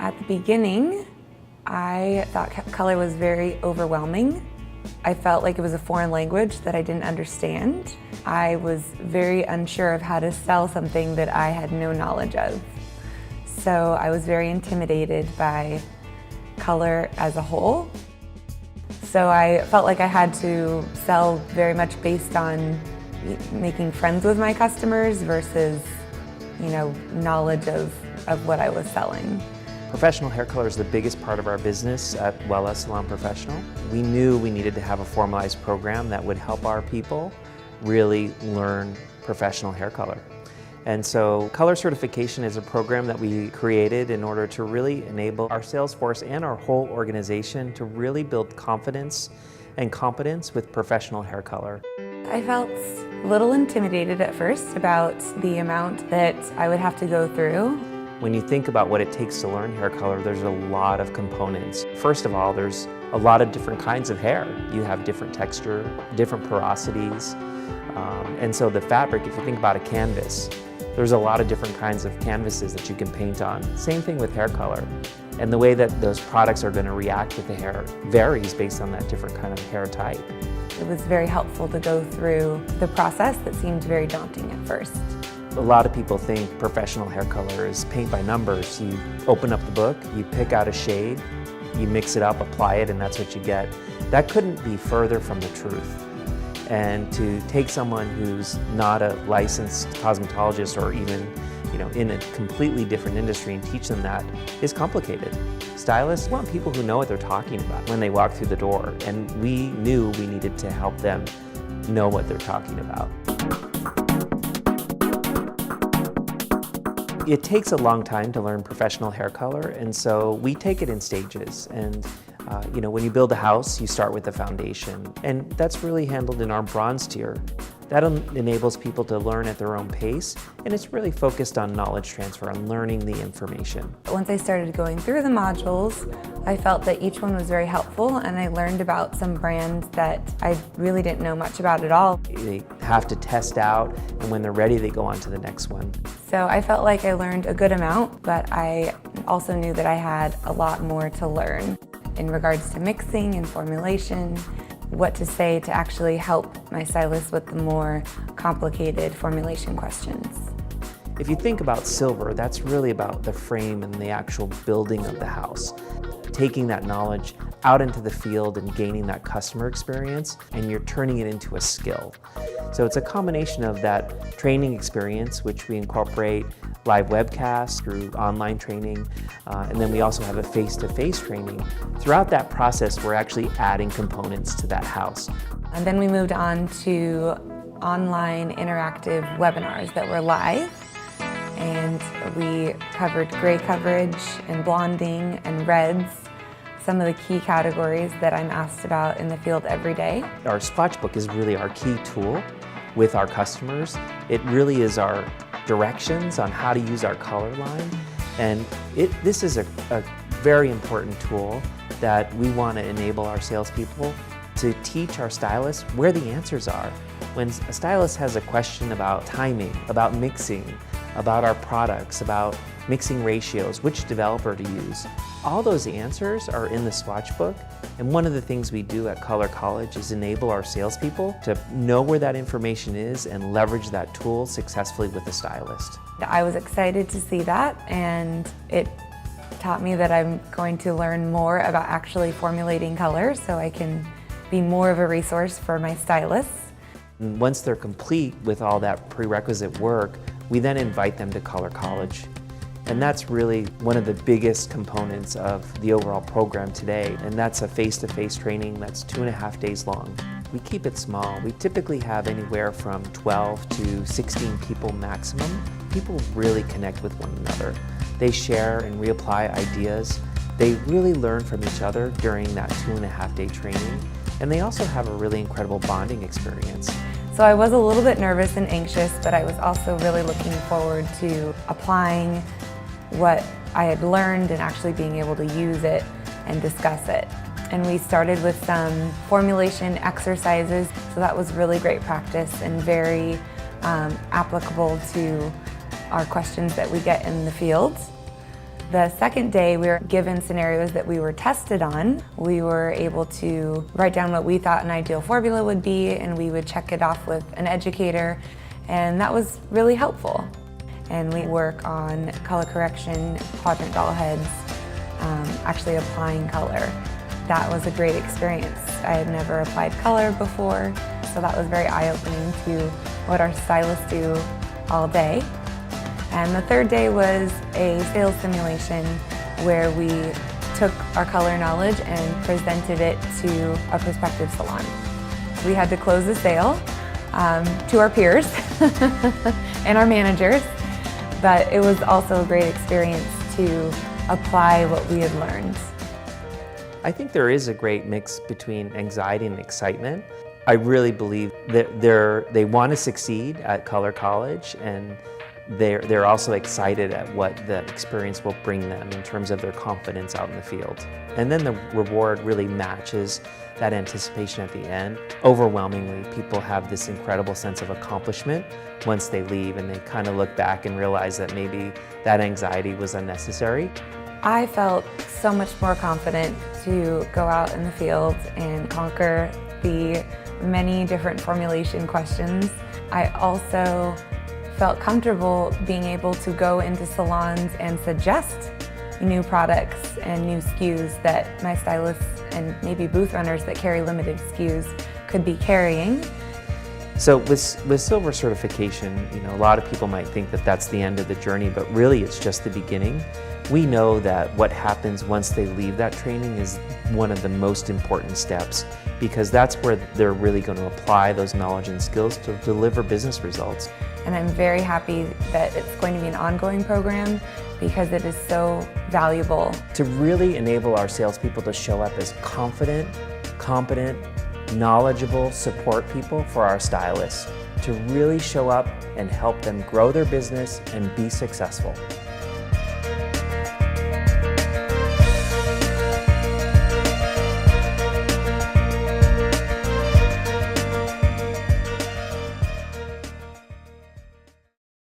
At the beginning, I thought color was very overwhelming. I felt like it was a foreign language that I didn't understand. I was very unsure of how to sell something that I had no knowledge of. So I was very intimidated by color as a whole. So I felt like I had to sell very much based on making friends with my customers versus, knowledge of what I was selling. Professional hair color is the biggest part of our business at Wella Salon Professional. We knew we needed to have a formalized program that would help our people really learn professional hair color. And so color certification is a program that we created in order to really enable our sales force and our whole organization to really build confidence and competence with professional hair color. I felt a little intimidated at first about the amount that I would have to go through. When you think about what it takes to learn hair color, there's a lot of components. First of all, there's a lot of different kinds of hair. You have different texture, different porosities, and so the fabric, if you think about a canvas, there's a lot of different kinds of canvases that you can paint on. Same thing with hair color. And the way that those products are going to react with the hair varies based on that different kind of hair type. It was very helpful to go through the process that seemed very daunting at first. A lot of people think professional hair color is paint by numbers. You open up the book, you pick out a shade, you mix it up, apply it, and that's what you get. That couldn't be further from the truth. And to take someone who's not a licensed cosmetologist or even in a completely different industry and teach them that is complicated. Stylists want people who know what they're talking about when they walk through the door, and we knew we needed to help them know what they're talking about. It takes a long time to learn professional hair color, and so we take it in stages. And when you build a house, you start with the foundation, and that's really handled in our bronze tier. That enables people to learn at their own pace, and it's really focused on knowledge transfer, on learning the information. Once I started going through the modules, I felt that each one was very helpful, and I learned about some brands that I really didn't know much about at all. They have to test out, and when they're ready, they go on to the next one. So I felt like I learned a good amount, but I also knew that I had a lot more to learn in regards to mixing and formulation, what to say to actually help my stylist with the more complicated formulation questions. If you think about silver, that's really about the frame and the actual building of the house. Taking that knowledge out into the field and gaining that customer experience, and you're turning it into a skill. So it's a combination of that training experience, which we incorporate live webcasts through online training, and then we also have a face-to-face training. Throughout that process, we're actually adding components to that house. And then we moved on to online interactive webinars that were live, and we covered gray coverage and blonding and reds, some of the key categories that I'm asked about in the field every day. Our swatch book is really our key tool with our customers. It really is our directions on how to use our color line, and this is a very important tool that we want to enable our salespeople to teach our stylists where the answers are. When a stylist has a question about timing, about mixing, about our products, about mixing ratios, which developer to use, all those answers are in the swatch book. And one of the things we do at Color College is enable our salespeople to know where that information is and leverage that tool successfully with the stylist. I was excited to see that, and it taught me that I'm going to learn more about actually formulating color so I can be more of a resource for my stylists. And once they're complete with all that prerequisite work, we then invite them to Color College. And that's really one of the biggest components of the overall program today. And that's a face-to-face training that's 2.5 days long. We keep it small. We typically have anywhere from 12 to 16 people maximum. People really connect with one another. They share and reapply ideas. They really learn from each other during that 2.5 day training. And they also have a really incredible bonding experience. So I was a little bit nervous and anxious, but I was also really looking forward to applying what I had learned and actually being able to use it and discuss it. And we started with some formulation exercises, so that was really great practice and very applicable to our questions that we get in the field. The second day, we were given scenarios that we were tested on. We were able to write down what we thought an ideal formula would be, and we would check it off with an educator, and that was really helpful. And we work on color correction, quadrant doll heads, actually applying color. That was a great experience. I had never applied color before, so that was very eye-opening to what our stylists do all day. And the third day was a sales simulation where we took our color knowledge and presented it to a prospective salon. We had to close the sale to our peers and our managers, but it was also a great experience to apply what we had learned. I think there is a great mix between anxiety and excitement. I really believe that they want to succeed at Color College, and they're also excited at what the experience will bring them in terms of their confidence out in the field. And then the reward really matches that anticipation at the end. Overwhelmingly, people have this incredible sense of accomplishment once they leave, and they kind of look back and realize that maybe that anxiety was unnecessary. I felt so much more confident to go out in the field and conquer the many different formulation questions. I also felt comfortable being able to go into salons and suggest new products and new SKUs that my stylists and maybe booth runners that carry limited SKUs could be carrying. So with silver certification, a lot of people might think that that's the end of the journey, but really it's just the beginning. We know that what happens once they leave that training is one of the most important steps, because that's where they're really going to apply those knowledge and skills to deliver business results. And I'm very happy that it's going to be an ongoing program because it is so valuable. To really enable our salespeople to show up as confident, competent, knowledgeable support people for our stylists, to really show up and help them grow their business and be successful.